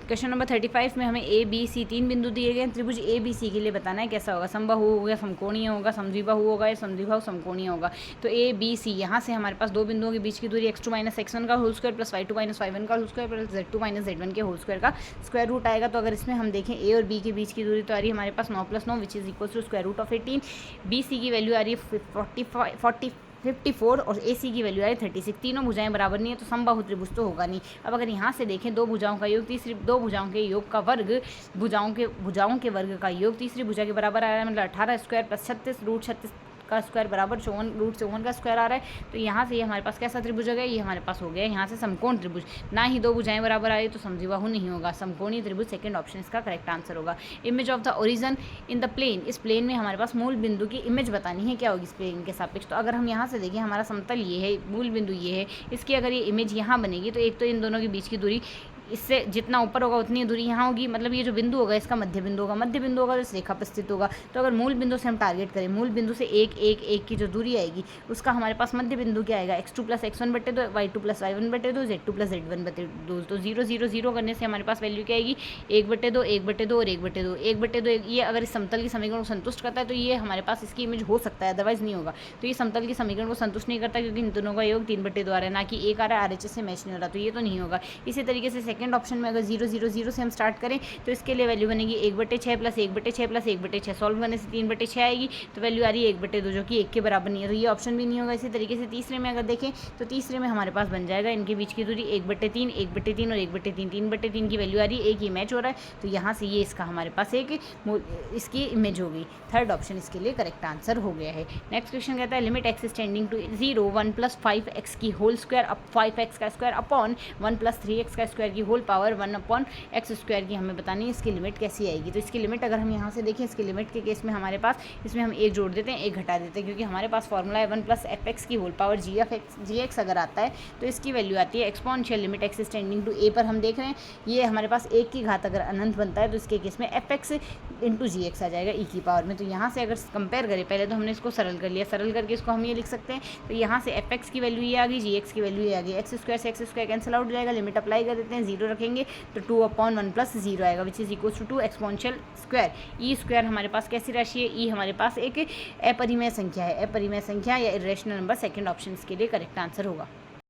Question number 35 में हमें A B C 3 बिंदु दिए गए हैं। त्रिभुज ए बी सी के लिए बताना है कैसा होगा, समबाहु होगा, समकोणीय होगा, समद्विबाहु होगा या समद्विबाहु समकोणीय होगा। तो ए बी सी यहाँ से हमारे पास दो बिंदुओं के बीच की दूरी x2 - x1 का whole square plus y2 - y1 का whole square plus z2 - z1 के होल स्क्वायर का स्क्वायर रूट आएगा। तो अगर इसमें हम देखें ए और बी के बीच की दूरी तो आ रही है हमारे पास 9 + 9 which is equal to square root of 18। B C की वैल्यू आ रही है 54 और ए सी की वैल्यू आई 36। तीनों भुजाएं बराबर नहीं है तो समबाहु त्रिभुज तो होगा नहीं। अब अगर यहाँ से देखें दो भुजाओं का योग, तीसरी दो भुजाओं के योग का वर्ग, भुजाओं के वर्ग का योग तीसरी भुजा के बराबर आ रहा है, मतलब 18 स्क्वायर प्लस 36 रूट 36 का स्क्वायर बराबर 54 रूट 54 का स्क्वायर आ रहा है। तो यहाँ से ये हमारे पास कैसा त्रिभुज हो गया, ये हमारे पास हो गया यहाँ से समकोण त्रिभुज। ना ही दो भुजाएं बराबर आ रही तो समद्विबाहु नहीं होगा, समकोणीय त्रिभुज सेकंड ऑप्शन इसका करेक्ट आंसर होगा। Image of the origin in the plane, इस प्लेन में हमारे पास मूल बिंदु की इमेज बतानी है क्या होगी इस प्लेन के सापेक्ष। तो अगर हम यहाँ से देखें हमारा समतल ये है, मूल बिंदु ये है, इसकी अगर ये इमेज यहाँ बनेगी तो एक तो इन दोनों के बीच की दूरी इससे जितना ऊपर होगा उतनी दूरी यहाँ होगी, मतलब ये जो बिंदु होगा इसका मध्य बिंदु होगा, मध्य बिंदु होगा तो इस रेखा पर स्थित होगा। तो अगर मूल बिंदु से हम टारगेट करें, मूल बिंदु से 1 1 1 की जो दूरी आएगी उसका हमारे पास मध्य बिंदु क्या आएगा, x2 + x1/2 y2 + y1/2 z2 + z1/2। तो 0 0 0 करने से हमारे पास वैल्यू क्या आएगी 1/2 1/2 और 1/2 1/2। ये अगर इस समतल की समीकरण को संतुष्ट करता है तो ये हमारे पास इसकी इमेज हो सकता है, अदरवाइज नहीं होगा। तो ये समतल की समीकरण को संतुष्ट नहीं करता क्योंकि इन दोनों का योग 3/2 आ रहा है, ना कि 1 आ रहा है, RHS से मैच नहीं हो रहा, तो ये तो नहीं होगा। इसी तरीके से सेकंड ऑप्शन में अगर 0 0 0 से हम स्टार्ट करें तो इसके लिए वैल्यू बनेगी 1/6 + 1/6 + 1/6। सॉल्व करने से 3/6 आएगी तो वैल्यू आ रही है 1/2 जो कि 1 के बराबर नहीं है, तो ये ऑप्शन भी नहीं होगा। इसी तरीके से तीसरे में अगर देखें तो तीसरे में हमारे पास बन जाएगा इनके बीच की दूरी 1/3 1/3 और 1/3 3/3 की वैल्यू आ रही है, एक ही मैच हो रहा है, तो यहाँ से ये इसका हमारे पास एक इसकी इमेज होगी। थर्ड ऑप्शन इसके लिए करेक्ट आंसर हो गया है। नेक्स्ट क्वेश्चन कहता है limit x tending to 0 1 + 5x की होल स्क्वायर अप 5x का स्क्वायर अपॉन 1 + 3x का स्क्वायर की होल पावर 1/x² की हमें बतानी है इसकी लिमिट कैसी आएगी। तो इसकी लिमिट अगर हम यहाँ से देखें, इसकी लिमिट के केस में हमारे पास इसमें हम एक जोड़ देते हैं एक घटा देते हैं, क्योंकि हमारे पास फॉर्मूला है 1 + fx की होल पावर gx अगर आता है तो इसकी वैल्यू आती है exponential limit x tending to a पर हम देख रहे हैं ये हमारे पास 1 की घात अगर अनंत बनता है तो इसके केस में fx × gx आ जाएगा e की पावर में। तो यहाँ से अगर कंपेयर करें, पहले तो हमने इसको सरल कर लिया, सरल करके इसको हम ये लिख सकते हैं। तो यहाँ से fx की वैल्यू ये आ गई, gx की वैल्यू ये आ गई, x² से x² कैंसिल आउट हो जाएगा, लिमिट अप्लाई कर देते हैं, 0 रखेंगे तो 2/1 + 0 आएगा which is equal to 2 exponential square. E square हमारे पास कैसी राशि है, ई हमारे पास एक अपरिमेय संख्या है, अपरिमेय संख्या या इरेशनल नंबर, सेकंड ऑप्शन इसके लिए करेक्ट आंसर होगा।